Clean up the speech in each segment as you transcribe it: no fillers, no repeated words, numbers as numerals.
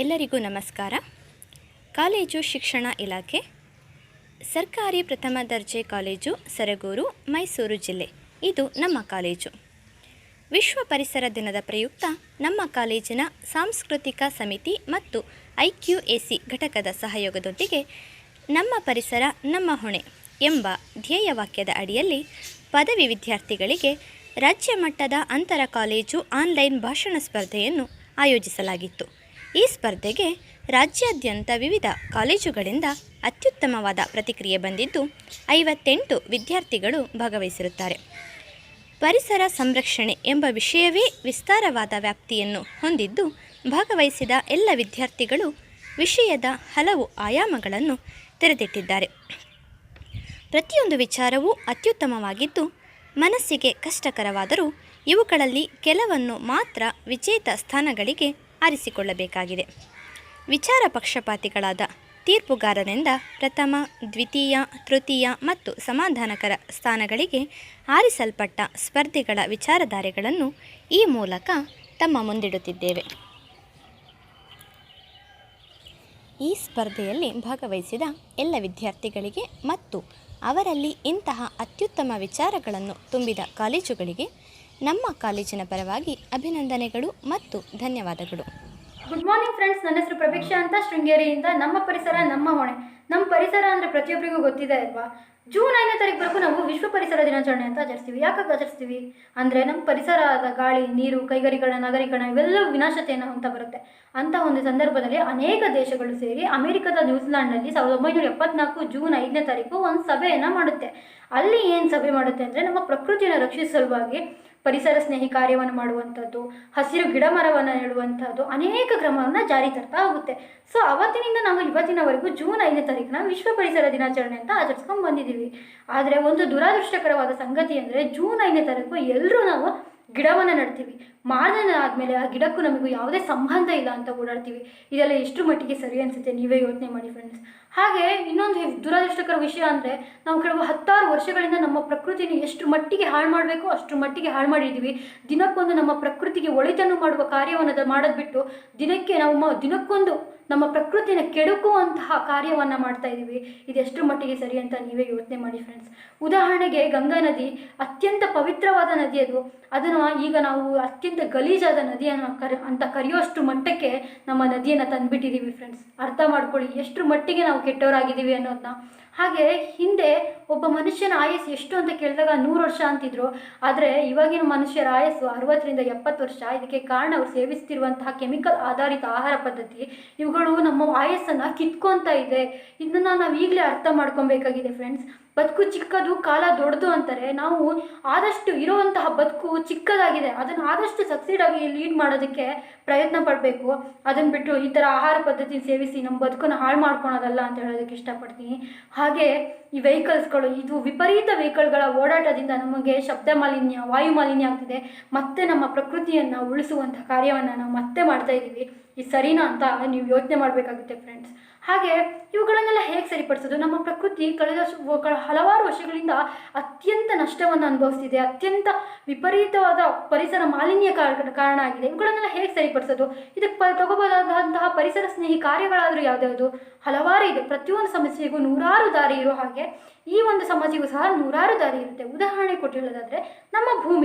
ಎಲ್ಲರಿಗೂ ನಮಸ್ಕಾರ. ಕಾಲೇಜು ಶಿಕ್ಷಣ ಇಲಾಖೆ ಸರ್ಕಾರಿ ಪ್ರಥಮ ದರ್ಜೆ ಕಾಲೇಜು ಸರಗೂರು, ಮೈಸೂರು ಜಿಲ್ಲೆ. ಇದು ನಮ್ಮ ಕಾಲೇಜು. ವಿಶ್ವ ಪರಿಸರ ದಿನದ ಪ್ರಯುಕ್ತ ನಮ್ಮ ಕಾಲೇಜಿನ ಸಾಂಸ್ಕೃತಿಕ ಸಮಿತಿ ಮತ್ತು IQAC ಘಟಕದ ಸಹಯೋಗದೊಂದಿಗೆ ನಮ್ಮ ಪರಿಸರ ನಮ್ಮ ಹೊಣೆ ಎಂಬ ಧ್ಯೇಯವಾಕ್ಯದ ಅಡಿಯಲ್ಲಿ ಪದವಿ ವಿದ್ಯಾರ್ಥಿಗಳಿಗೆ ರಾಜ್ಯ ಮಟ್ಟದ ಅಂತರ ಕಾಲೇಜು ಆನ್ಲೈನ್ ಭಾಷಣ ಸ್ಪರ್ಧೆಯನ್ನು ಆಯೋಜಿಸಲಾಗಿತ್ತು. ಈ ಸ್ಪರ್ಧೆಗೆ ರಾಜ್ಯಾದ್ಯಂತ ವಿವಿಧ ಕಾಲೇಜುಗಳಿಂದ ಅತ್ಯುತ್ತಮವಾದ ಪ್ರತಿಕ್ರಿಯೆ ಬಂದಿದ್ದು 58 ವಿದ್ಯಾರ್ಥಿಗಳು ಭಾಗವಹಿಸಿರುತ್ತಾರೆ. ಪರಿಸರ ಸಂರಕ್ಷಣೆ ಎಂಬ ವಿಷಯವೇ ವಿಸ್ತಾರವಾದ ವ್ಯಾಪ್ತಿಯನ್ನು ಹೊಂದಿದ್ದು, ಭಾಗವಹಿಸಿದ ಎಲ್ಲ ವಿದ್ಯಾರ್ಥಿಗಳು ವಿಷಯದ ಹಲವು ಆಯಾಮಗಳನ್ನು ತೆರೆದಿಟ್ಟಿದ್ದಾರೆ. ಪ್ರತಿಯೊಂದು ವಿಚಾರವೂ ಅತ್ಯುತ್ತಮವಾಗಿದ್ದು, ಮನಸ್ಸಿಗೆ ಕಷ್ಟಕರವಾದರೂ ಇವುಗಳಲ್ಲಿ ಕೆಲವನ್ನು ಮಾತ್ರ ವಿಜೇತ ಸ್ಥಾನಗಳಿಗೆ ಆರಿಸಿಕೊಳ್ಳಬೇಕಾಗಿದೆ. ವಿಚಾರ ಪಕ್ಷಪಾತಿಗಳಾದ ತೀರ್ಪುಗಾರರಿಂದ ಪ್ರಥಮ, ದ್ವಿತೀಯ, ತೃತೀಯ ಮತ್ತು ಸಮಾಧಾನಕರ ಸ್ಥಾನಗಳಿಗೆ ಆರಿಸಲ್ಪಟ್ಟ ಸ್ಪರ್ಧಿಗಳ ವಿಚಾರಧಾರೆಗಳನ್ನು ಈ ಮೂಲಕ ತಮ್ಮ ಮುಂದಿಡುತ್ತಿದ್ದೇವೆ. ಈ ಸ್ಪರ್ಧೆಯಲ್ಲಿ ಭಾಗವಹಿಸಿದ ಎಲ್ಲ ವಿದ್ಯಾರ್ಥಿಗಳಿಗೆ ಮತ್ತು ಅವರಲ್ಲಿ ಇಂತಹ ಅತ್ಯುತ್ತಮ ವಿಚಾರಗಳನ್ನು ತುಂಬಿದ ಕಾಲೇಜುಗಳಿಗೆ ನಮ್ಮ ಕಾಲೇಜಿನ ಪರವಾಗಿ ಅಭಿನಂದನೆಗಳು ಮತ್ತು ಧನ್ಯವಾದಗಳು. ಗುಡ್ ಮಾರ್ನಿಂಗ್ ಫ್ರೆಂಡ್ಸ್, ನನ್ನ ಹೆಸರು ಪ್ರಭೀಕ್ಷಾ ಅಂತ, ಶೃಂಗೇರಿಯಿಂದ. ನಮ್ಮ ಪರಿಸರ ನಮ್ಮ ಹೊಣೆ. ನಮ್ಮ ಪರಿಸರ ಅಂದರೆ ಪ್ರತಿಯೊಬ್ಬರಿಗೂ ಗೊತ್ತಿದೆ ಅಲ್ವಾ. ಜೂನ್ 5ನೇ ತಾರೀಕು ನಾವು ವಿಶ್ವ ಪರಿಸರ ದಿನಾಚರಣೆ ಅಂತ ಆಚರಿಸ್ತೀವಿ. ಯಾಕಾಗಿ ಆಚರಿಸ್ತೀವಿ ಅಂದರೆ ನಮ್ಮ ಪರಿಸರದ ಗಾಳಿ, ನೀರು, ಕೈಗಾರಿಕರಣ, ನಗರೀಕರಣ ಇವೆಲ್ಲವೂ ವಿನಾಶತೆಯನ್ನು ಹೊಂತ ಬರುತ್ತೆ. ಅಂಥ ಒಂದು ಸಂದರ್ಭದಲ್ಲಿ ಅನೇಕ ದೇಶಗಳು ಸೇರಿ ಅಮೆರಿಕದ ನ್ಯೂಜಿಲ್ಯಾಂಡ್ನಲ್ಲಿ 1974 ಜೂನ್ 5ನೇ ತಾರೀಕು ಒಂದು ಸಭೆಯನ್ನು ಮಾಡುತ್ತೆ. ಅಲ್ಲಿ ಏನು ಸಭೆ ಮಾಡುತ್ತೆ ಅಂದರೆ, ನಮ್ಮ ಪ್ರಕೃತಿಯನ್ನು ರಕ್ಷಿಸುವ ಸಲುವಾಗಿ ಪರಿಸರ ಸ್ನೇಹಿ ಕಾರ್ಯವನ್ನು ಮಾಡುವಂಥದ್ದು, ಹಸಿರು ಗಿಡ ಮರವನ್ನು ನೆಡುವಂಥದ್ದು, ಅನೇಕ ಕ್ರಮವನ್ನು ಜಾರಿ ತರ್ತಾ ಹೋಗುತ್ತೆ. ಸೊ ಅವತ್ತಿನಿಂದ ನಾವು ಇವತ್ತಿನವರೆಗೂ ಜೂನ್ 5ನೇ ತಾರೀಕನ್ನ ವಿಶ್ವ ಪರಿಸರ ದಿನಾಚರಣೆ ಅಂತ ಆಚರಿಸ್ಕೊಂಡು ಬಂದಿದ್ದೀವಿ. ಆದರೆ ಒಂದು ದುರಾದೃಷ್ಟಕರವಾದ ಸಂಗತಿ ಅಂದರೆ, ಜೂನ್ 5ನೇ ತಾರೀಕು ಎಲ್ಲರೂ ನಾವು ಗಿಡವನ್ನು ನೆಡ್ತೀವಿ. ಮಾರನೇ ಆದಮೇಲೆ ಆ ಗಿಡಕ್ಕೂ ನಮಗೂ ಯಾವುದೇ ಸಂಬಂಧ ಇಲ್ಲ ಅಂತ ಓಡಾಡ್ತೀವಿ. ಇದೆಲ್ಲ ಎಷ್ಟು ಮಟ್ಟಿಗೆ ಸರಿ ಅನಿಸುತ್ತೆ, ನೀವೇ ಯೋಚನೆ ಮಾಡಿ ಫ್ರೆಂಡ್ಸ್. ಹಾಗೆ ಇನ್ನೊಂದು ದುರಾದೃಷ್ಟಕರ ವಿಷಯ ಅಂದರೆ, ನಾವು ಕೆಲವು 10 ವರ್ಷಗಳಿಂದ ನಮ್ಮ ಪ್ರಕೃತಿನ ಎಷ್ಟು ಮಟ್ಟಿಗೆ ಹಾಳು ಮಾಡಬೇಕು ಅಷ್ಟು ಮಟ್ಟಿಗೆ ಹಾಳು ಮಾಡಿದ್ದೀವಿ. ದಿನಕ್ಕೊಂದು ನಮ್ಮ ಪ್ರಕೃತಿಗೆ ಒಳಿತನ್ನು ಮಾಡುವ ಕಾರ್ಯವನ್ನು ಮಾಡೋದು ಬಿಟ್ಟು ದಿನಕ್ಕೊಂದು ನಮ್ಮ ಪ್ರಕೃತಿನ ಕೆಡುಕುವಂತಹ ಕಾರ್ಯವನ್ನು ಮಾಡ್ತಾ ಇದ್ದೀವಿ. ಇದೆಷ್ಟು ಮಟ್ಟಿಗೆ ಸರಿ ಅಂತ ನೀವೇ ಯೋಚನೆ ಮಾಡಿ ಫ್ರೆಂಡ್ಸ್. ಉದಾಹರಣೆಗೆ ಗಂಗಾ ನದಿ ಅತ್ಯಂತ ಪವಿತ್ರವಾದ ನದಿ. ಅದನ್ನು ಈಗ ನಾವು ಅತ್ಯಂತ ಗಲೀಜಾದ ನದಿಯನ್ನು ಅಂತ ಕರೆಯುವಷ್ಟು ಮಟ್ಟಕ್ಕೆ ನಮ್ಮ ನದಿಯನ್ನು ತಂದುಬಿಟ್ಟಿದ್ದೀವಿ ಫ್ರೆಂಡ್ಸ್. ಅರ್ಥ ಮಾಡ್ಕೊಳ್ಳಿ ಎಷ್ಟು ಮಟ್ಟಿಗೆ ನಾವು ಕೆಟ್ಟವರಾಗಿದ್ದೀವಿ ಅನ್ನೋದನ್ನ. ಹಾಗೆ ಹಿಂದೆ ಒಬ್ಬ ಮನುಷ್ಯನ ಆಯಸ್ಸು ಎಷ್ಟು ಅಂತ ಕೇಳಿದಾಗ 100 ವರ್ಷ ಅಂತಿದ್ರು. ಆದರೆ ಇವಾಗಿನ ಮನುಷ್ಯರ ಆಯಸ್ಸು 60ರಿಂದ 70 ವರ್ಷ. ಇದಕ್ಕೆ ಕಾರಣ ಅವರು ಸೇವಿಸ್ತಿರುವಂತಹ ಕೆಮಿಕಲ್ ಆಧಾರಿತ ಆಹಾರ ಪದ್ಧತಿ. ಇವುಗಳು ನಮ್ಮ ಆಯಸ್ಸನ್ನು ಕಿತ್ಕೊತಾ ಇದೆ. ಇದನ್ನು ನಾವು ಈಗಲೇ ಅರ್ಥ ಮಾಡ್ಕೊಬೇಕಾಗಿದೆ ಫ್ರೆಂಡ್ಸ್. ಬದುಕು ಚಿಕ್ಕದು, ಕಾಲ ದೊಡ್ಡದು ಅಂತಾರೆ. ನಾವು ಆದಷ್ಟು ಇರುವಂತಹ ಬದುಕು ಚಿಕ್ಕದಾಗಿದೆ, ಅದನ್ನು ಆದಷ್ಟು ಸಕ್ಸೀಡ್ ಆಗಿ ಲೀಡ್ ಮಾಡೋದಕ್ಕೆ ಪ್ರಯತ್ನ ಪಡಬೇಕು. ಅದನ್ನು ಬಿಟ್ಟು ಈ ಥರ ಆಹಾರ ಪದ್ಧತಿ ಸೇವಿಸಿ ನಮ್ಮ ಬದುಕನ್ನು ಹಾಳು ಮಾಡ್ಕೊಳೋದಲ್ಲ ಅಂತ ಹೇಳೋದಕ್ಕೆ ಇಷ್ಟಪಡ್ತೀನಿ. ಹಾಗೆ ಈ ವೆಹಿಕಲ್ಸ್ಗಳು, ಇದು ವಿಪರೀತ ವೆಹಿಕಲ್ಗಳ ಓಡಾಟದಿಂದ ನಮಗೆ ಶಬ್ದ ಮಾಲಿನ್ಯ, ವಾಯು ಮಾಲಿನ್ಯ ಆಗ್ತಿದೆ. ಮತ್ತೆ ನಮ್ಮ ಪ್ರಕೃತಿಯನ್ನು ಉಳಿಸುವಂಥ ಕಾರ್ಯವನ್ನು ನಾವು ಮತ್ತೆ ಮಾಡ್ತಾ ಇದ್ದೀವಿ. ಇದು ಸರಿನಾ ಅಂತ ನೀವು ಯೋಚನೆ ಮಾಡಬೇಕಾಗುತ್ತೆ ಫ್ರೆಂಡ್ಸ್. ಹಾಗೆ ಇವುಗಳನ್ನೆಲ್ಲ ಹೇಗೆ ಸರಿಪಡಿಸೋದು? ನಮ್ಮ ಪ್ರಕೃತಿ ಕಳೆದ ಹಲವಾರು ವರ್ಷಗಳಿಂದ ಅತ್ಯಂತ ನಷ್ಟವನ್ನು ಅನುಭವಿಸ್ತಿದೆ. ಅತ್ಯಂತ ವಿಪರೀತವಾದ ಪರಿಸರ ಮಾಲಿನ್ಯ ಕಾರಣ ಆಗಿದೆ. ಇವುಗಳನ್ನೆಲ್ಲ ಹೇಗೆ ಸರಿಪಡಿಸೋದು? ಇದಕ್ಕೆ ತಗೋಬಹುದಾದಂತಹ ಪರಿಸರ ಸ್ನೇಹಿ ಕಾರ್ಯಗಳಾದರೂ ಯಾವುದ್ಯಾವುದು? ಹಲವಾರು ಇದೆ. ಪ್ರತಿಯೊಂದು ಸಮಸ್ಯೆಗೂ ನೂರಾರು ದಾರಿ ಇರೋ ಹಾಗೆ ಈ ಒಂದು ಸಮಾಜಕ್ಕೂ ಸಹ ನೂರಾರು ದಾರಿ ಇರುತ್ತೆ. ಉದಾಹರಣೆ ಕೊಟ್ಟು ಹೇಳೋದಾದರೆ, ನಮ್ಮ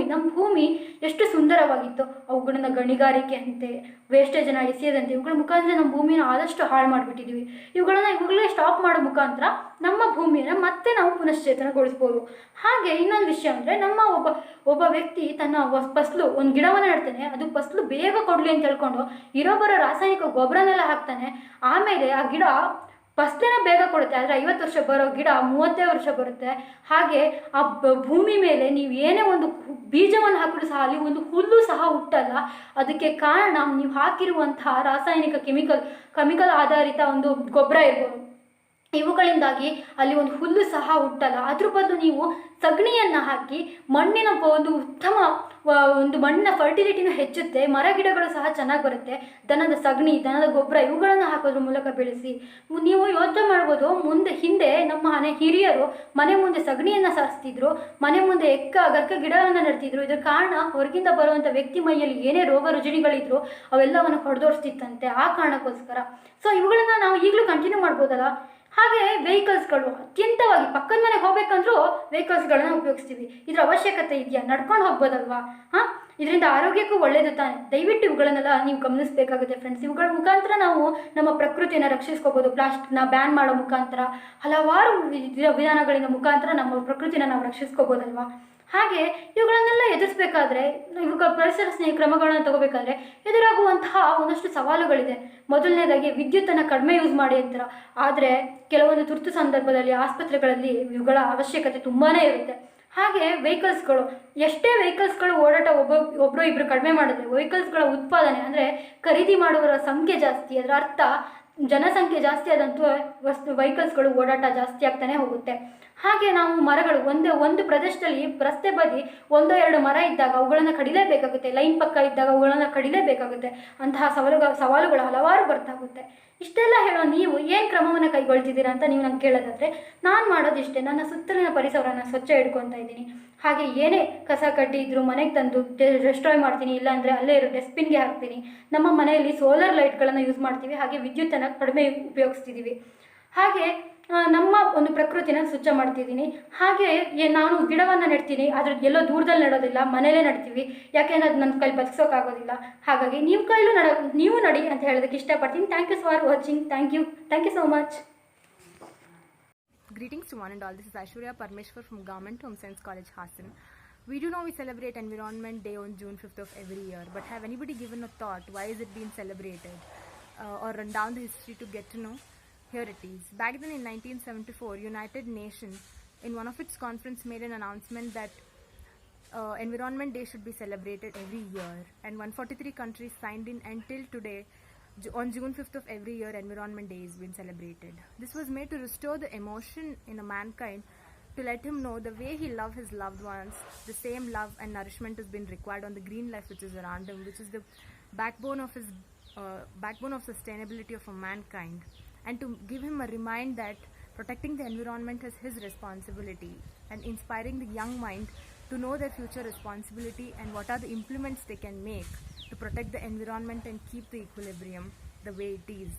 ಭೂಮಿ ಎಷ್ಟು ಸುಂದರವಾಗಿತ್ತು. ಅವುಗಳನ್ನ ಗಣಿಗಾರಿಕೆ ಅಂತೆ, ವೇಸ್ಟೇಜನ್ನು ಎಸೆಯದಂತೆ ಇವುಗಳ ಮುಖಾಂತರ ನಮ್ಮ ಭೂಮಿಯನ್ನು ಆದಷ್ಟು ಹಾಳು ಮಾಡಿಬಿಟ್ಟಿದ್ದೀವಿ. ಇವುಗಳೇ ಸ್ಟಾಪ್ ಮಾಡೋ ಮುಖಾಂತರ ನಮ್ಮ ಭೂಮಿಯನ್ನು ಮತ್ತೆ ನಾವು ಪುನಶ್ಚೇತನಗೊಳಿಸ್ಬೋದು. ಹಾಗೆ ಇನ್ನೊಂದು ವಿಷಯ ಅಂದರೆ, ನಮ್ಮ ಒಬ್ಬ ವ್ಯಕ್ತಿ ತನ್ನ ಫಸಲು ಒಂದು ಗಿಡವನ್ನು ನೆಡ್ತಾನೆ. ಅದು ಫಸಲು ಬೇಗ ಕೊಡಲಿ ಅಂತ ಹೇಳ್ಕೊಂಡು ಇರೋಬರೋ ರಾಸಾಯನಿಕ ಗೊಬ್ಬರನೆಲ್ಲ ಹಾಕ್ತಾನೆ. ಆಮೇಲೆ ಆ ಗಿಡ ಫಸಲನ್ನ ಬೇಗ ಕೊಡುತ್ತೆ. ಆದರೆ 50 ವರ್ಷ ಬರೋ ಗಿಡ 30 ವರ್ಷ ಬರುತ್ತೆ. ಹಾಗೆ ಆ ಭೂಮಿ ಮೇಲೆ ನೀವು ಏನೇ ಒಂದು ಬೀಜವನ್ನು ಹಾಕಿದ್ರು ಸಹ ಅಲ್ಲಿ ಒಂದು ಹುಲ್ಲು ಸಹ ಹುಟ್ಟಲ್ಲ. ಅದಕ್ಕೆ ಕಾರಣ ನೀವು ಹಾಕಿರುವಂತಹ ರಾಸಾಯನಿಕ ಕೆಮಿಕಲ್ ಆಧಾರಿತ ಒಂದು ಗೊಬ್ಬರ ಇರ್ಬೋದು. ಇವುಗಳಿಂದಾಗಿ ಅಲ್ಲಿ ಒಂದು ಹುಲ್ಲು ಸಹ ಹುಟ್ಟಲ್ಲ. ಅದ್ರ ಬದಲು ನೀವು ಸಗಣಿಯನ್ನು ಹಾಕಿ ಮಣ್ಣಿನ ಒಂದು ಉತ್ತಮ ಒಂದು ಮಣ್ಣಿನ ಫರ್ಟಿಲಿಟಿನೂ ಹೆಚ್ಚುತ್ತೆ, ಮರ ಗಿಡಗಳು ಸಹ ಚೆನ್ನಾಗಿ ಬರುತ್ತೆ. ದನದ ಸಗಣಿ, ದನದ ಗೊಬ್ಬರ ಇವುಗಳನ್ನು ಹಾಕೋದ್ರ ಮೂಲಕ ಬೆಳೆಸಿ. ನೀವು ಯೋಚನೆ ಮಾಡ್ಬೋದು, ಹಿಂದೆ ನಮ್ಮ ಹಿರಿಯರು ಮನೆ ಮುಂದೆ ಸಗಣಿಯನ್ನು ಸಾರಿಸ್ತಿದ್ರು, ಮನೆ ಮುಂದೆ ಗರ್ಕ ಗಿಡಗಳನ್ನು ನೆಡ್ತಿದ್ರು. ಇದರ ಕಾರಣ ಹೊರಗಿಂದ ಬರುವಂಥ ವ್ಯಕ್ತಿ ಮೈಯಲ್ಲಿ ಏನೇ ರೋಗ ರುಜಿನಗಳಿದ್ರು ಅವೆಲ್ಲವನ್ನು ಹೊಡೆದೋಡಿಸ್ತಿತ್ತಂತೆ. ಆ ಕಾರಣಕ್ಕೋಸ್ಕರ ಸೊ ಇವುಗಳನ್ನ ನಾವು ಈಗಲೂ ಕಂಟಿನ್ಯೂ ಮಾಡ್ಬೋದಲ್ಲ. ಹಾಗೆ ವೆಹಿಕಲ್ಸ್ಗಳು ಅತ್ಯಂತವಾಗಿ ಪಕ್ಕದ ಮನೆಗೆ ಹೋಗ್ಬೇಕಂದ್ರೂ ವೆಹಿಕಲ್ಸ್ಗಳನ್ನ ಉಪಯೋಗಿಸ್ತೀವಿ. ಇದ್ರ ಅವಶ್ಯಕತೆ ಇದೆಯಾ? ನಡ್ಕೊಂಡು ಹೋಗ್ಬೋದಲ್ವಾ? ಇದರಿಂದ ಆರೋಗ್ಯಕ್ಕೂ ಒಳ್ಳೇದು ತಾನೆ. ದಯವಿಟ್ಟು ಇವುಗಳನ್ನೆಲ್ಲ ನೀವು ಗಮನಿಸಬೇಕಾಗುತ್ತೆ ಫ್ರೆಂಡ್ಸ್. ಇವುಗಳ ಮುಖಾಂತರ ನಾವು ನಮ್ಮ ಪ್ರಕೃತಿಯನ್ನು ರಕ್ಷಿಸ್ಕೋಬೋದು. ಪ್ಲಾಸ್ಟಿಕ್ನ ಬ್ಯಾನ್ ಮಾಡೋ ಮುಖಾಂತರ, ಹಲವಾರು ವಿಧಾನಗಳಿಂದ ಮುಖಾಂತರ ನಮ್ಮ ಪ್ರಕೃತಿನ ನಾವು ರಕ್ಷಿಸ್ಕೋಬೋದಲ್ವಾ. ಹಾಗೆ ಇವುಗಳನ್ನೆಲ್ಲ ಎದುರಿಸಬೇಕಾದ್ರೆ, ಇವುಗಳ ಪರಿಸರ ಸ್ನೇಹಿ ಕ್ರಮಗಳನ್ನು ತಗೋಬೇಕಾದ್ರೆ ಎದುರಾಗುವಂತಹ ಒಂದಷ್ಟು ಸವಾಲುಗಳಿದೆ. ಮೊದಲನೇದಾಗಿ ವಿದ್ಯುತ್ತನ್ನು ಕಡಿಮೆ ಯೂಸ್ ಮಾಡಿ ಅಂತಾರೆ. ಆದರೆ ಕೆಲವೊಂದು ತುರ್ತು ಸಂದರ್ಭದಲ್ಲಿ ಆಸ್ಪತ್ರೆಗಳಲ್ಲಿ ಇವುಗಳ ಅವಶ್ಯಕತೆ ತುಂಬಾ ಇರುತ್ತೆ. ಹಾಗೆ ವೆಹಿಕಲ್ಸ್ಗಳು, ಎಷ್ಟೇ ವೆಹಿಕಲ್ಸ್ಗಳು ಓಡಾಟ ಒಬ್ಬರು ಇಬ್ಬರು ಕಡಿಮೆ ಮಾಡಿದ್ರೆ ವೆಹಿಕಲ್ಸ್ಗಳ ಉತ್ಪಾದನೆ ಅಂದರೆ ಖರೀದಿ ಮಾಡುವವರ ಸಂಖ್ಯೆ ಜಾಸ್ತಿ, ಅದರ ಅರ್ಥ ಜನಸಂಖ್ಯೆ ಜಾಸ್ತಿ ಆದಂತೂ ವೆಹಿಕಲ್ಸ್ಗಳು ಓಡಾಟ ಜಾಸ್ತಿ ಆಗ್ತಾನೆ ಹೋಗುತ್ತೆ. ಹಾಗೆ ನಾವು ಮರಗಳು ಒಂದು ಪ್ರದೇಶದಲ್ಲಿ ರಸ್ತೆ ಬದಿ 1-2 ಮರ ಇದ್ದಾಗ ಅವುಗಳನ್ನು ಕಡಿಲೇಬೇಕಾಗುತ್ತೆ. ಲೈನ್ ಪಕ್ಕ ಇದ್ದಾಗ ಅವುಗಳನ್ನು ಕಡಿಲೇಬೇಕಾಗುತ್ತೆ. ಅಂತಹ ಸವಾಲುಗಳು ಹಲವಾರು ಬರ್ತಾಗುತ್ತೆ. ಇಷ್ಟೆಲ್ಲ ಹೇಳೋ ನೀವು ಏನು ಕ್ರಮವನ್ನು ಕೈಗೊಳ್ತಿದ್ದೀರಾ ಅಂತ ನೀವು ನಂಗೆ ಕೇಳೋದಾದರೆ, ನಾನು ಮಾಡೋದಿಷ್ಟೇ, ನನ್ನ ಸುತ್ತಲಿನ ಪರಿಸರನ ಸ್ವಚ್ಛ ಇಟ್ಕೊತಾ ಇದ್ದೀನಿ. ಹಾಗೆ ಏನೇ ಕಸ ಕಡ್ಡಿ ಇದ್ದರೂ ಮನೆಗೆ ತಂದು ಡೆಸ್ಟ್ರಾಯ್ ಮಾಡ್ತೀನಿ, ಇಲ್ಲಾಂದರೆ ಅಲ್ಲೇ ಇರೋ ಡಸ್ಟ್ಬಿನ್ಗೆ ಹಾಕ್ತೀನಿ. ನಮ್ಮ ಮನೆಯಲ್ಲಿ ಸೋಲಾರ್ ಲೈಟ್ಗಳನ್ನು ಯೂಸ್ ಮಾಡ್ತೀವಿ, ಹಾಗೆ ವಿದ್ಯುತ್ತನ್ನು ಕಡಿಮೆ ಉಪಯೋಗಿಸ್ತಿದ್ದೀವಿ. ಹಾಗೆ ನಮ್ಮ ಒಂದು ಪ್ರಕೃತಿನ ಸ್ವಚ್ಛ ಮಾಡ್ತಿದ್ದೀನಿ. ಹಾಗೆ ನಾನು ಗಿಡವನ್ನು ನೆಡ್ತೀನಿ, ಆದರೆ ಎಲ್ಲೋ ದೂರದಲ್ಲಿ ನೆಡೋದಿಲ್ಲ, ಮನೇಲೇ ನೆಡ್ತೀವಿ. ಯಾಕೆಂದರೆ ಅದು ನನ್ನ ಕೈಲಿ ಬದುಕಿಸೋಕ್ಕಾಗೋದಿಲ್ಲ. ಹಾಗಾಗಿ ನಿಮ್ಮ ಕೈಲೂ ನೀವು ನಡಿ ಅಂತ ಹೇಳೋದಕ್ಕೆ ಇಷ್ಟಪಡ್ತೀನಿ. Thank you for watching. Thank you so much. Greetings to one and all. This is Aishwarya Parmeshwar from Government Home Science College, Hassan. We do know we celebrate Environment Day on June 5th of every year, but have anybody given a thought why is it being celebrated or run down the history to get to know? Here it is. Back then in 1974, United Nations in one of its conference made an announcement that Environment Day should be celebrated every year, and 143 countries signed in, and till today on June 5th of every year, Environment Day has been celebrated. This was made to restore the emotion in a mankind, to let him know the way he loved his loved ones, the same love and nourishment has been required on the green life which is around him, which is the backbone of sustainability of a mankind, and to give him a remind that protecting the environment is his responsibility, and inspiring the young mind to know their future responsibility and what are the implements they can make to protect the environment and keep the equilibrium the way it is.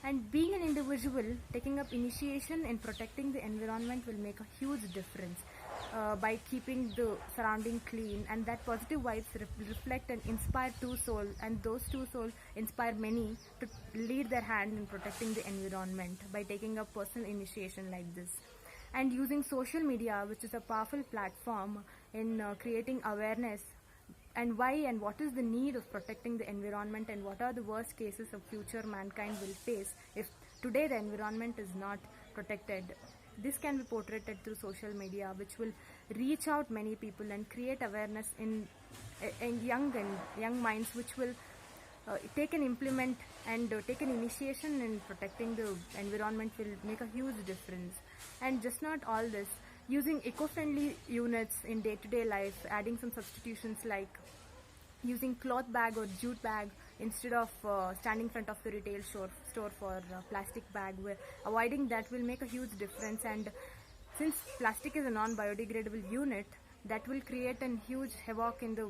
And being an individual, taking up initiation in protecting the environment will make a huge difference by keeping the surrounding clean, and that positive vibes reflect and inspire two souls, and those two souls inspire many to lead their hand in protecting the environment by taking up personal initiation like this. And using social media, which is a powerful platform in creating awareness and why and what is the need of protecting the environment, and what are the worst cases of future mankind will face if today the environment is not protected. This can be portrayed through social media, which will reach out many people and create awareness in young minds, which will take an implement and take an initiation in protecting the environment will make a huge difference. And just not all this, using eco-friendly units in day-to-day life, adding some substitutions like using cloth bag or jute bag instead of standing in front of the retail store for plastic bag, avoiding that will make a huge difference. And since plastic is a non-biodegradable unit, that will create a huge havoc in the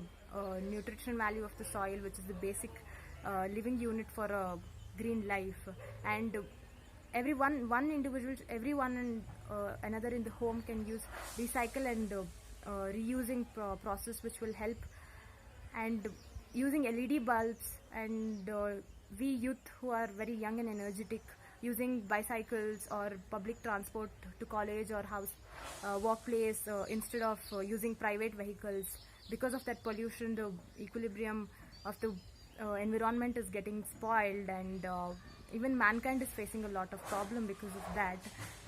nutrition value of the soil, which is the basic living unit for a green life. And one individual, everyone and another in the home can use recycle and reusing process, which will help. And using LED bulbs, and we youth who are very young and energetic, using bicycles or public transport to college or house workplace instead of using private vehicles. Because of that pollution, the equilibrium of the environment is getting spoiled, and even mankind is facing a lot of problem because of that.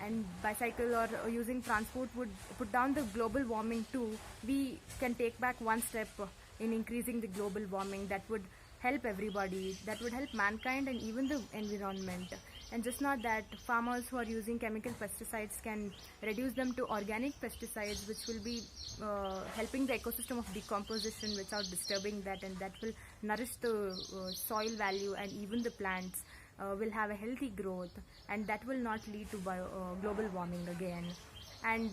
And bicycle or using transport would put down the global warming too. We can take back one step in increasing the global warming. That would help everybody, that would help mankind and even the environment. And just not that, farmers who are using chemical pesticides can reduce them to organic pesticides, which will be helping the ecosystem of decomposition without disturbing that, and that will nourish the soil value, and even the plants will have a healthy growth, and that will not lead to global warming again. And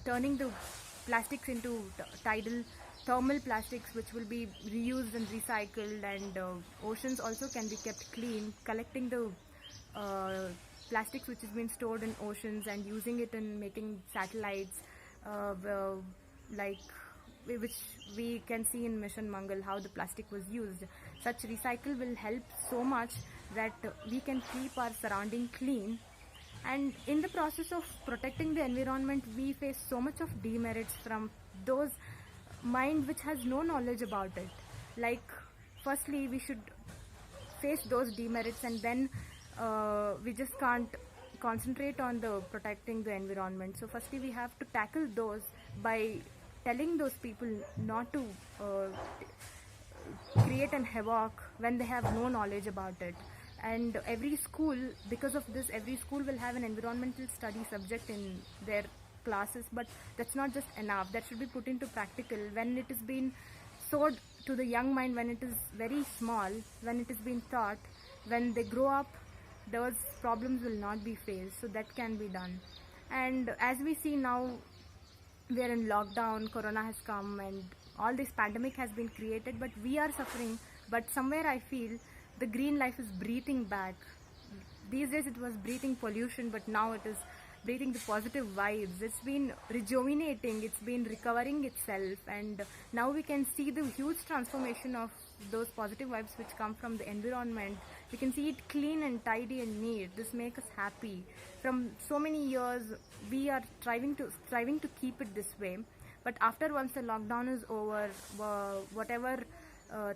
turning the plastics into tidal thermal plastics, which will be reused and recycled, and oceans also can be kept clean, collecting the plastics which has been stored in oceans and using it in making satellites, like which we can see in Mission Mangal, how the plastic was used. Such recycle will help so much that we can keep our surrounding clean. And in the process of protecting the environment, we face so much of demerits from those mind which has no knowledge about it. Like, firstly, we should face those demerits, and then we just can't concentrate on the protecting the environment. So firstly, we have to tackle those by telling those people not to create an havoc when they have no knowledge about it. And every school, because of this, every school will have an environmental study subject in their classes, but that's not just enough. That should be put into practical when it is being sowed to the young mind, when it is very small, when it is being taught. When they grow up, those problems will not be faced, so that can be done. And as we see now, we are in lockdown, corona has come, and all this pandemic has been created, but we are suffering. But somewhere I feel the green life is breathing back. These days it was breathing pollution, but now it is breathing the positive vibes. It's been rejuvenating, it's been recovering itself, and now we can see the huge transformation of those positive vibes which come from the environment. We can see it clean and tidy and neat. This makes us happy. From so many years, we are striving to keep it this way. But after once the lockdown is over, whatever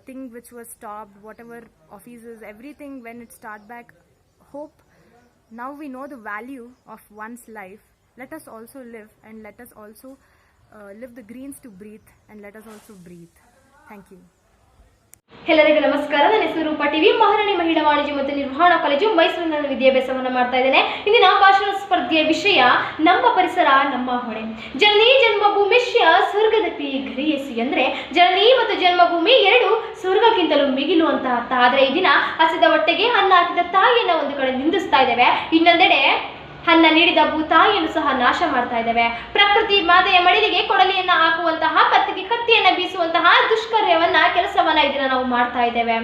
thing which was stopped, whatever offices, everything, when it start back, hope. Now we know the value of one's life. Let us also live, and let us also live the greens to breathe, and let us also breathe. Thank you. ಎಲ್ಲರಿಗೂ ನಮಸ್ಕಾರ. ನನ್ನ ಹೆಸರು Roopa TV, ಮಹಾರಾಣಿ ಮಹಿಳಾ ವಾಣಿಜ್ಯ ಮತ್ತು ನಿರ್ವಹಣಾ college ಮೈಸೂರಿನಲ್ಲಿ ವಿದ್ಯಾಭ್ಯಾಸವನ್ನು ಮಾಡ್ತಾ ಇದ್ದೇನೆ. ಇಂದಿನ ಭಾಷಣ ಸ್ಪರ್ಧೆಯ ವಿಷಯ ನಮ್ಮ ಪರಿಸರ ನಮ್ಮ ಹೊಣೆ. ಜನನಿ ಜನ್ಮಭೂಮಿಶ್ಯ ಸ್ವರ್ಗದಪಿ ಘರಿಯಸಿ ಅಂದ್ರೆ ಜನನಿ ಮತ್ತು ಜನ್ಮಭೂಮಿ ಎರಡು ಸ್ವರ್ಗಕ್ಕಿಂತಲೂ ಮಿಗಿಲು ಅಂತ ಅರ್ಥ. ಆದರೆ ಈ ದಿನ ಹಸಿದ ಹೊಟ್ಟೆಗೆ ಅನ್ನ ಹಾಕಿದ ತಾಯಿಯನ್ನ ಒಂದು ಕಡೆ ನಿಂದಿಸ್ತಾ ಇದ್ದೇವೆ, ಇನ್ನೊಂದೆಡೆ ಅನ್ನ ನೀಡಿದ ಭೂತಾಯಿಯನ್ನು ಸಹ ನಾಶ ಮಾಡ್ತಾ ಇದ್ದೇವೆ. ಪ್ರಕೃತಿ ಮಾತೆಯ ಮಡಿಲಿಗೆ ಕೊಡಲಿಯನ್ನ ಹಾಕುವಂತಹ, ಕತ್ತಿಗೆ ಕತ್ತಿಯನ್ನ ಬೀಸುವಂತಹ ದುಷ್ಕರ್ಯವನ್ನ ಕೆಲಸವನ್ನ ಇದನ್ನ ನಾವು ಮಾಡ್ತಾ ಇದ್ದೇವೆ.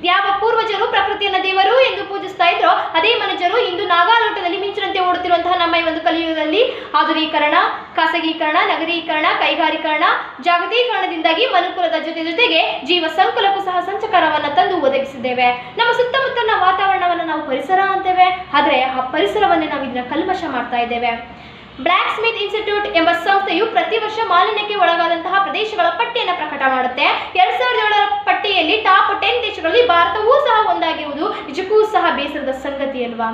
ಯಾವ ಪೂರ್ವಜರು ಪ್ರಕೃತಿಯನ್ನ ದೇವರು ಎಂದು ಪೂಜಿಸ್ತಾ ಇದ್ರೋ ಅದೇ ಮನುಷ್ಯರು ಇಂದು ನಾಗಾಲೋಟದಲ್ಲಿ ಮಿಂಚಿನಂತೆ ಓಡುತ್ತಿರುವಂತಹ ನಮ್ಮ ಈ ಒಂದು ಕಲಿಯುಗದಲ್ಲಿ ಆಧುನೀಕರಣ, ಖಾಸಗೀಕರಣ, ನಗರೀಕರಣ, ಕೈಗಾರೀಕರಣ, ಜಾಗತೀಕರಣದಿಂದಾಗಿ ಮನುಕುಲದ ಜೊತೆಗೆ ಜೀವ ಸಂಕುಲಕ್ಕೂ ಸಹ ಸಂಚಕಾರವನ್ನ ತಂದು ಒದಗಿಸಿದ್ದೇವೆ. ನಮ್ಮ ಸುತ್ತಮುತ್ತಲಿನ ವಾತಾವರಣವನ್ನು ನಾವು ಪರಿಸರ ಅಂತೇವೆ, ಆದರೆ ಆ ಪರಿಸರವನ್ನೇ ನಾವು ಇದನ್ನ ಕಲ್ಮಶ ಮಾಡ್ತಾ ಇದ್ದೇವೆ. ಬ್ಲ್ಯಾಕ್ ಸ್ಮಿತ್ ಇನ್ಸ್ಟಿಟ್ಯೂಟ್ ಎಂಬ ಸಂಸ್ಥೆಯು ಪ್ರತಿ ವರ್ಷ ಮಾಲಿನ್ಯಕ್ಕೆ ಒಳಗಾದಂತಹ ಪ್ರದೇಶಗಳ ಪಟ್ಟಿಯನ್ನು ಪ್ರಕಟ ಮಾಡುತ್ತೆ. 2007ರ ಪಟ್ಟಿಯಲ್ಲಿ ಟಾಪ್ 10 ದೇಶಗಳಲ್ಲಿ ಭಾರತವೂ ಸಹ ಒಂದಾಗಿರುವುದು ನಿಜಕ್ಕೂ ಸಹ ಬೇಸರದ ಸಂಗತಿ ಅಲ್ವಾ?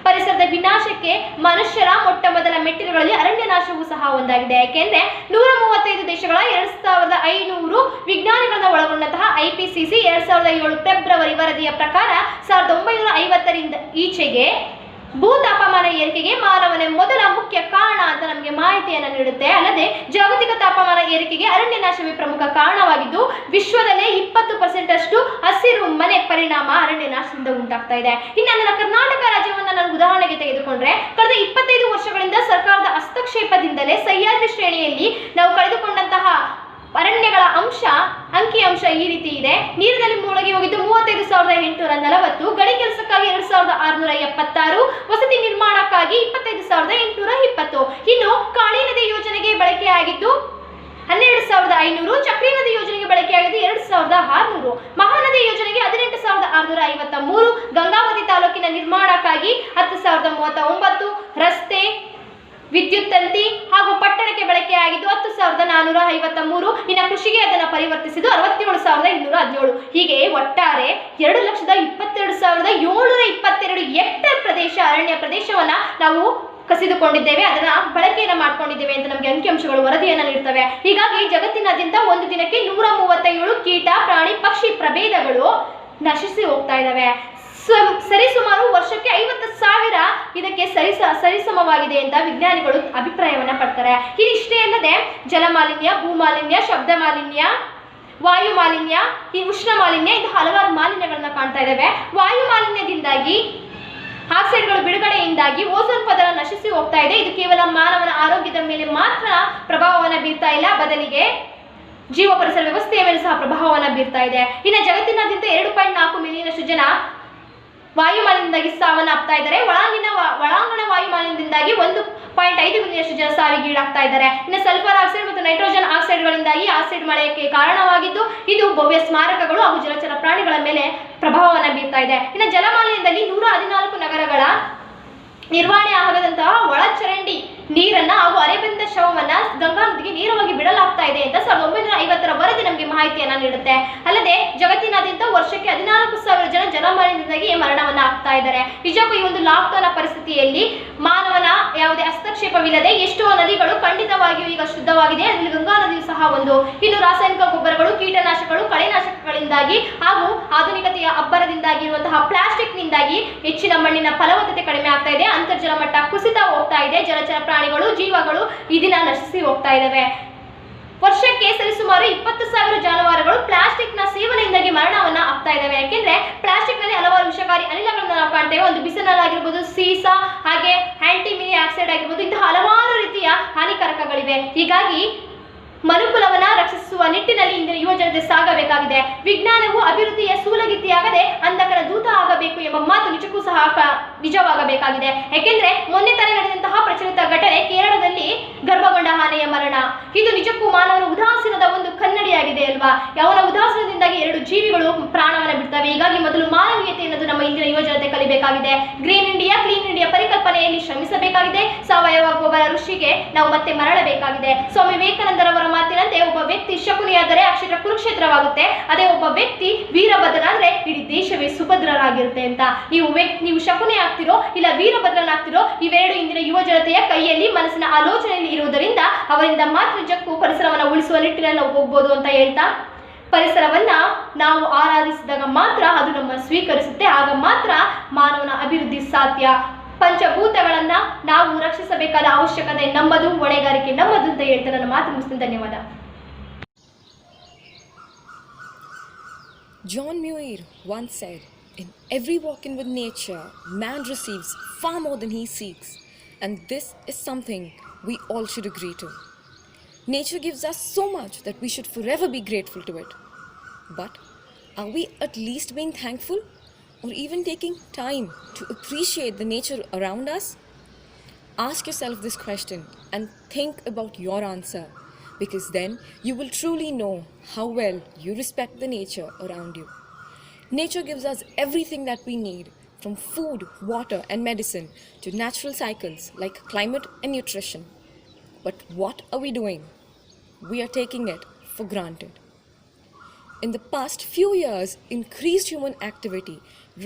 ಪರಿಸರದ ವಿನಾಶಕ್ಕೆ ಮನುಷ್ಯರ ಮೊಟ್ಟ ಮೊದಲ ಮೆಟ್ಟಿಲುಗಳಲ್ಲಿ ಅರಣ್ಯ ನಾಶವೂ ಸಹ ಒಂದಾಗಿದೆ. ಯಾಕೆಂದ್ರೆ 135 ದೇಶಗಳ 2500 ವಿಜ್ಞಾನಿಗಳನ್ನ ಒಳಗೊಂಡಂತಹ IPCC 2007 ಫೆಬ್ರವರಿ ವರದಿಯ ಪ್ರಕಾರ 1950ರಿಂದ ಈಚೆಗೆ ಭೂ ತಾಪಮಾನ ಏರಿಕೆಗೆ ಮಾನವನೇ ಮೊದಲ ಮುಖ್ಯ ಕಾರಣ ಅಂತ ನಮಗೆ ಮಾಹಿತಿಯನ್ನು ನೀಡುತ್ತೆ. ಅಲ್ಲದೆ ಜಾಗತಿಕ ತಾಪಮಾನ ಏರಿಕೆಗೆ ಅರಣ್ಯ ನಾಶವೇ ಪ್ರಮುಖ ಕಾರಣವಾಗಿದ್ದು, ವಿಶ್ವದಲ್ಲೇ 20% ಅಷ್ಟು ಹಸಿರು ಮನೆ ಪರಿಣಾಮ ಅರಣ್ಯ ನಾಶದಿಂದ ಉಂಟಾಗ್ತಾ ಇದೆ. ಇನ್ನು ನನ್ನ ಕರ್ನಾಟಕ ರಾಜ್ಯವನ್ನ ನಾನು ಉದಾಹರಣೆಗೆ ತೆಗೆದುಕೊಂಡ್ರೆ, ಕಳೆದ 25 ವರ್ಷಗಳಿಂದ ಸರ್ಕಾರದ ಹಸ್ತಕ್ಷೇಪದಿಂದಲೇ ಸಹ್ಯಾದ್ರಿ ಶ್ರೇಣಿಯಲ್ಲಿ ನಾವು ಕಳೆದುಕೊಂಡಂತಹ ಅರಣ್ಯಗಳ ಅಂಕಿಅಂಶ ಈ ರೀತಿ ಇದೆ. ನೀರಿನಲ್ಲಿ ಮುಳುಗಿ ಹೋಗಿದ್ದು 35,840, ಗಡಿ ಕೆಲಸಕ್ಕಾಗಿ 2,676, ವಸತಿ ನಿರ್ಮಾಣಕ್ಕಾಗಿ 25,820. ಇನ್ನು ಕಾಳಿ ನದಿ ಯೋಜನೆಗೆ ಬಳಕೆಯಾಗಿದ್ದು 12,500, ಚಕ್ರಿ ನದಿ ಯೋಜನೆಗೆ ಬಳಕೆಯಾಗಿದ್ದು 2,600, ಮಹಾನದಿ ಯೋಜನೆಗೆ 18,653, ಗಂಗಾವತಿ ತಾಲೂಕಿನ ನಿರ್ಮಾಣಕ್ಕಾಗಿ 10,039, ರಸ್ತೆ, ವಿದ್ಯುತ್ ತಂತಿ ಹಾಗೂ ಪಟ್ಟಣಕ್ಕೆ ಬಳಕೆಯಾಗಿದ್ದು 10,453. ಇನ್ನು ಕೃಷಿಗೆ ಅದನ್ನು ಪರಿವರ್ತಿಸಿದ್ದು 67,217. ಹೀಗೆ ಒಟ್ಟಾರೆ 2,22,722 ಹೆಕ್ಟೇರ್ ಪ್ರದೇಶ, ಅರಣ್ಯ ಪ್ರದೇಶವನ್ನ ನಾವು ಕಸಿದುಕೊಂಡಿದ್ದೇವೆ, ಅದನ್ನ ಬಳಕೆಯನ್ನ ಮಾಡ್ಕೊಂಡಿದ್ದೇವೆ ಅಂತ ನಮಗೆ ಅಂಕಿಅಂಶಗಳು ವರದಿಯನ್ನ ನೀಡ್ತವೆ. ಹೀಗಾಗಿ ಜಗತ್ತಿನಾದ್ಯಂತ ಒಂದು ದಿನಕ್ಕೆ 137 ಕೀಟ, ಪ್ರಾಣಿ, ಪಕ್ಷಿ ಪ್ರಭೇದಗಳು ನಶಿಸಿ ಹೋಗ್ತಾ ಇದ್ದಾವೆ. ಸರಿಸುಮಾರು ವರ್ಷಕ್ಕೆ 50,000 ಇದಕ್ಕೆ ಸರಿಸಮವಾಗಿದೆ ಅಂತ ವಿಜ್ಞಾನಿಗಳು ಅಭಿಪ್ರಾಯವನ್ನ ಪಡ್ತಾರೆ. ಇದಿಷ್ಟೇ ಅಲ್ಲದೆ ಜಲಮಾಲಿನ್ಯ, ಭೂಮಾಲಿನ್ಯ, ಶಬ್ದ ಮಾಲಿನ್ಯ, ವಾಯು ಮಾಲಿನ್ಯ, ಈ ಉಷ್ಣ ಮಾಲಿನ್ಯ, ಇಂತಹ ಹಲವಾರು ಮಾಲಿನ್ಯಗಳನ್ನ ಕಾಣ್ತಾ ಇದ್ದಾವೆ. ವಾಯು ಮಾಲಿನ್ಯದಿಂದಾಗಿ ಆಕ್ಸೈಡ್ಗಳು ಬಿಡುಗಡೆಯಿಂದಾಗಿ ಓಝೋನ್ ಪದರ ನಶಿಸಿ ಹೋಗ್ತಾ ಇದೆ. ಇದು ಕೇವಲ ಮಾನವನ ಆರೋಗ್ಯದ ಮೇಲೆ ಮಾತ್ರ ಪ್ರಭಾವವನ್ನು ಬೀರ್ತಾ ಇಲ್ಲ, ಬದಲಿಗೆ ಜೀವ ಪರಿಸರ ವ್ಯವಸ್ಥೆಯ ಮೇಲೆ ಸಹ ಪ್ರಭಾವವನ್ನು ಬೀರ್ತಾ ಇದೆ. ಇನ್ನು ಜಗತ್ತಿನಾದ್ಯಂತ 2.4 ಮಿಲಿಯನಷ್ಟು ಜನ ವಾಯು ಮಾಲಿನ್ಯದಿಂದಾಗಿ ಸಾವನ್ನಪ್ತಾ ಇದ್ದಾರೆ. ಒಳಾಂಗಣ ವಾಯು ಮಾಲಿನ್ಯದಿಂದಾಗಿ 1.5 ಮಿಲಿಯನಷ್ಟು ಜನ ಸಾವಿಗೀಡಾಗ್ತಾ ಇದ್ದಾರೆ. ಇನ್ನು ಸಲ್ಫರ್ ಆಕ್ಸೈಡ್ ಮತ್ತು ನೈಟ್ರೋಜನ್ ಆಕ್ಸೈಡ್ಗಳಿಂದಾಗಿ ಆಸಿಡ್ ಮಳೆಗೆ ಕಾರಣವಾಗಿದ್ದು ಇದು ಭವ್ಯ ಸ್ಮಾರಕಗಳು ಹಾಗೂ ಜಲಚರ ಪ್ರಾಣಿಗಳ ಮೇಲೆ ಪ್ರಭಾವವನ್ನು ಬೀರ್ತಾ ಇದೆ. ಇನ್ನು ಜಲಮಾಲಿನ್ಯದಲ್ಲಿ 114 ನಗರಗಳ ನಿರ್ವಹಣೆ ಆಗದಂತಹ ಒಳಚರಂಡಿ ನೀರನ್ನ ಹಾಗೂ ಅರೆಬೆಂದ ಶವವನ್ನ ಗಂಗಾ ನದಿಗೆ ನೇರವಾಗಿ ಬಿಡಲಾಗ್ತಾ ಇದೆ ಅಂತ 1950ರ ವರದಿ ನಮಗೆ ಮಾಹಿತಿಯನ್ನ ನೀಡುತ್ತೆ. ಅಲ್ಲದೆ ಜಗತ್ತಿನಾದ್ಯಂತ ವರ್ಷಕ್ಕೆ 14,000 ಜನ ಜಲಮಾಲಿನ್ಯದಿಂದಾಗಿ ಮರಣವನ್ನ ಆಗ್ತಾ ಇದ್ದಾರೆ. ನಿಜಕ್ಕೂ ಈ ಒಂದು ಲಾಕ್ಡೌನ್ ಪರಿಸ್ಥಿತಿಯಲ್ಲಿ ಮಾನವನ ಯಾವುದೇ ಹಸ್ತಕ್ಷೇಪವಿಲ್ಲದೆ ಎಷ್ಟೋ ನದಿಗಳು ಖಂಡಿತವಾಗಿಯೂ ಈಗ ಶುದ್ಧವಾಗಿದೆ. ಅದರಲ್ಲಿ ಗಂಗಾ ನದಿಯು ಸಹ ಒಂದು. ಇನ್ನು ರಾಸಾಯನಿಕ ಗೊಬ್ಬರಗಳು, ಕೀಟನಾಶಕಗಳು, ಕಳೆನಾಶಕಗಳಿಂದಾಗಿ ಹಾಗೂ ಆಧುನಿಕತೆಯ ಅಬ್ಬರದಿಂದಾಗಿ ಇರುವಂತಹ ಪ್ಲಾಸ್ಟಿಕ್ನಿಂದಾಗಿ ಹೆಚ್ಚಿನ ಮಣ್ಣಿನ ಫಲವತ್ತತೆ ಕಡಿಮೆ ಆಗ್ತಾ ಇದೆ. ಅಂತರ್ಜಲ ಮಟ್ಟ ಕುಸಿತ ಹೋಗ್ತಾ ಇದೆ. ಜಲಚರ ಪ್ರಾಣಿಗಳು, ಜೀವಗಳು ಈ ದಿನ ನಶಿಸಿ ಹೋಗ್ತಾ ಇದ್ದಾವೆ. ವರ್ಷಕ್ಕೆ ಸರಿಸುಮಾರು 20,000 ಜಾನುವಾರುಗಳು ಪ್ಲಾಸ್ಟಿಕ್ ನ ಸೇವನೆಯಿಂದಾಗಿ ಮರಣವನ್ನ ಆಗ್ತಾ ಇದ್ದಾವೆ. ಯಾಕೆಂದ್ರೆ ಪ್ಲಾಸ್ಟಿಕ್ ನಲ್ಲಿ ಹಲವಾರು ವಿಷಕಾರಿ ಅನಿಲಗಳನ್ನ ನಾವು ಕಾಣ್ತೇವೆ. ಒಂದು ಬಿಸಿನಲ್ ಆಗಿರ್ಬೋದು, ಸೀಸ, ಹಾಗೆ ಆಂಟಿಮಿನಿ ಆಕ್ಸೈಡ್ ಆಗಿರ್ಬೋದು, ಇಂತಹ ಹಲವಾರು ರೀತಿಯ ಹಾನಿಕಾರಕಗಳಿವೆ. ಹೀಗಾಗಿ ಮನುಕುಲವನ್ನ ರಕ್ಷಿಸುವ ನಿಟ್ಟಿನಲ್ಲಿ ಇಂದಿನ ಯುವ ಜನತೆ ಸಾಗಬೇಕಾಗಿದೆ. ವಿಜ್ಞಾನವು ಅಭಿವೃದ್ಧಿಯ ಸೂಲಗಿತ್ತಿಯಾಗದೆ ಅಂಧಕರ ದೂತ ಆಗಬೇಕು ಎಂಬ ಮಾತು ನಿಜಕ್ಕೂ ಸಹ ನಿಜವಾಗಬೇಕಾಗಿದೆ. ಯಾಕೆಂದ್ರೆ ಮೊನ್ನೆ ತಾನೇ ನಡೆದಂತಹ ಪ್ರಚಲಿತ ಘಟನೆ ಕೇರಳದಲ್ಲಿ ಗರ್ಭಗೊಂಡ ಆನೆಯ ಮರಣ, ಇದು ನಿಜಕ್ಕೂ ಮಾನವನ ಉದಾಸೀನದ ಒಂದು ಕನ್ನಡಿಯಾಗಿದೆ ಅಲ್ವಾ. ಅವನ ಉದಾಸೀನದಿಂದಾಗಿ 2 ಜೀವಿಗಳು ಪ್ರಾಣವನ್ನ ಬಿಡ್ತವೆ. ಹೀಗಾಗಿ ಮೊದಲು ಮಾನವೀಯತೆ ಎನ್ನುವುದು ನಮ್ಮ ಇಂದಿನ ಯುವ ಜನತೆ ಕಲಿಬೇಕಾಗಿದೆ. ಗ್ರೀನ್ ಇಂಡಿಯಾ, ಕ್ಲೀನ್ ಇಂಡಿಯಾ ಪರಿಕಲ್ಪನೆಯಲ್ಲಿ ಶ್ರಮಿಸಬೇಕಾಗಿದೆ. ಸಾವಯವ ಗೊಬ್ಬರ ಋಷಿಗೆ ನಾವು ಮತ್ತೆ ಮರಳಬೇಕಾಗಿದೆ. ಸ್ವಾಮಿ ವಿವೇಕಾನಂದರವರ ಮಾತಿನಂತೆ ಒಬ್ಬ ವ್ಯಕ್ತಿ ಶಕುನಿಯಾದರೆ ಆ ಕ್ಷೇತ್ರ ಕುರುಕ್ಷೇತ್ರವಾಗುತ್ತೆ. ಅದೇ ಒಬ್ಬ ವ್ಯಕ್ತಿ ವೀರಭದ್ರನಾದ್ರೆ ಇಡೀ ದೇಶವೇ ಸುಭದ್ರರಾಗಿರುತ್ತೆ ಅಂತ. ನೀವು ಶಕುನಿ ಆಗ್ತಿರೋ ಇಲ್ಲ ವೀರಭದ್ರನಾಗ್ತಿರೋ, ಇವೆರಡು ಇಂದಿನ ಯುವ ಜನತೆಯ ಕೈಯಲ್ಲಿ, ಮನಸ್ಸಿನ ಆಲೋಚನೆಯಲ್ಲಿ ಇರುವುದರಿಂದ ಅವರಿಂದ ಮಾತ್ರ ನಿಜಕ್ಕೂ ಪರಿಸರವನ್ನು ಉಳಿಸುವ ನಿಟ್ಟಿನಲ್ಲಿ ನಾವು ಹೋಗ್ಬೋದು ಅಂತ ಹೇಳ್ತಾ, ಪರಿಸರವನ್ನ ನಾವು ಆರಾಧಿಸಿದಾಗ ಮಾತ್ರ ಅದು ನಮ್ಮ ಸ್ವೀಕರಿಸುತ್ತೆ. ಆಗ ಮಾತ್ರ ಮಾನವನ ಅಭಿವೃದ್ಧಿ ಸಾಧ್ಯ. ಪಂಚಭೂತಗಳನ್ನ ನಾವು ರಕ್ಷಿಸಬೇಕಾದ ಅವಶ್ಯಕತೆ ನಮ್ಮದು, ಹೊಣೆಗಾರಿಕೆ ನಮ್ಮದು ಅಂತ ಹೇಳ್ತಾ ನನ್ನ ಮಾತು ಮುಗಿಸ್ತೀನಿ. ಧನ್ಯವಾದ. John Muir once said, "In every walk-in with nature, man receives far more than he seeks, and this is something we all should agree to. Nature gives us so much that we should forever be grateful to it. But are we at least being thankful? Or even taking time to appreciate the nature around us?" Ask yourself this question and think about your answer, because then you will truly know how well you respect the nature around you. Nature gives us everything that we need, from food, water, and medicine to natural cycles like climate and nutrition. But what are we doing? We are taking it for granted. In the past few years, increased human activity,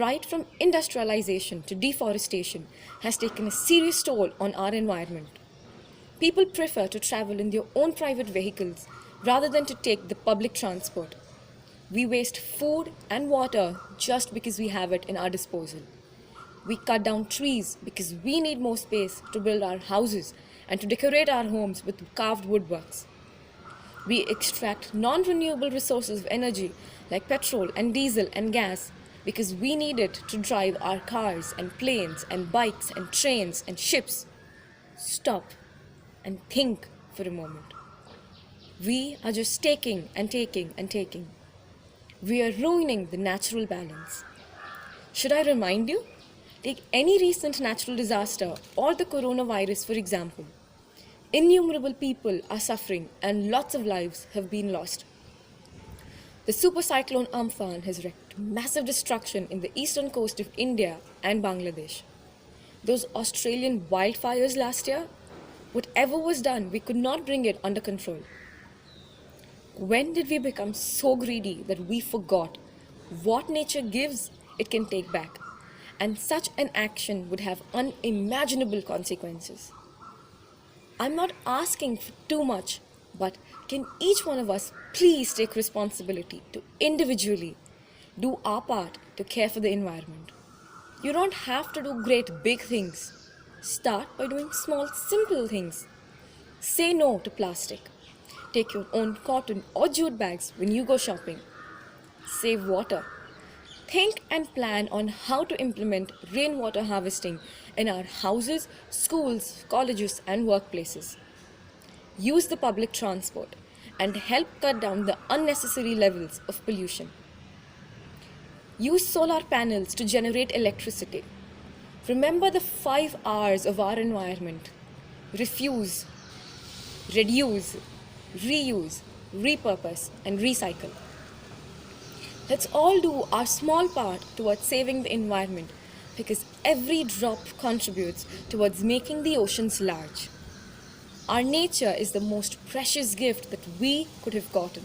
right from industrialization to deforestation, has taken a serious toll on our environment. People prefer to travel in their own private vehicles rather than to take the public transport. We waste food and water just because we have it in our disposal. We cut down trees because we need more space to build our houses and to decorate our homes with carved woodworks. We extract non-renewable resources of energy like petrol and diesel and gas because we need it to drive our cars and planes and bikes and trains and ships. Stop and think for a moment. We are just taking and taking and taking. We are ruining the natural balance. Should I remind you? Take any recent natural disaster or the coronavirus, for example. Innumerable people are suffering and lots of lives have been lost. The super cyclone Amphan has wreaked massive destruction in the eastern coast of India and Bangladesh. Those Australian wildfires last year, whatever was done, we could not bring it under control. When did we become so greedy that we forgot what nature gives, it can take back, and such an action would have unimaginable consequences? I'm not asking for too much, but can each one of us please take responsibility to individually do our part to care for the environment? You don't have to do great big things. Start by doing small, simple things. Say no to plastic. Take your own cotton or jute bags when you go shopping. Save water. Think and plan on how to implement rainwater harvesting in our houses, schools, colleges, and workplaces. Use the public transport and help cut down the unnecessary levels of pollution. Use solar panels to generate electricity. Remember the 5 R's of our environment: refuse, reduce, reuse, repurpose, and recycle. Let's all do our small part towards saving the environment, because every drop contributes towards making the oceans large. Our nature is the most precious gift that we could have gotten.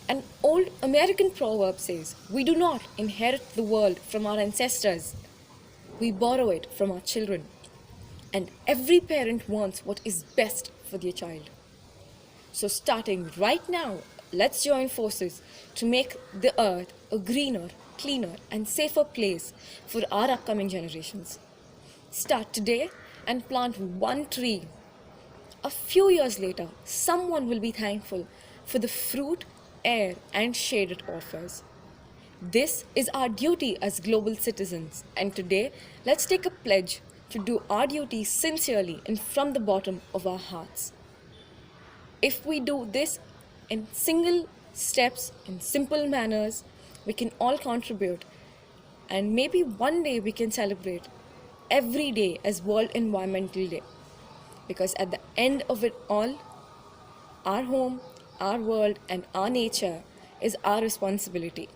An old American proverb says, "We do not inherit the world from our ancestors, we borrow it from our children." And every parent wants what is best for their child. So starting right now, let's join forces to make the earth a greener, cleaner, and safer place for our upcoming generations. Start today and plant one tree. A few years later, someone will be thankful for the fruit, air, and shade it offers. This is our duty as global citizens, and today, let's take a pledge to do our duty sincerely and from the bottom of our hearts. If we do this in single steps, in simple manners, we can all contribute, and maybe one day we can celebrate every day as World Environmental Day. Because at the end of it all, our home, our world, and our nature is our responsibility.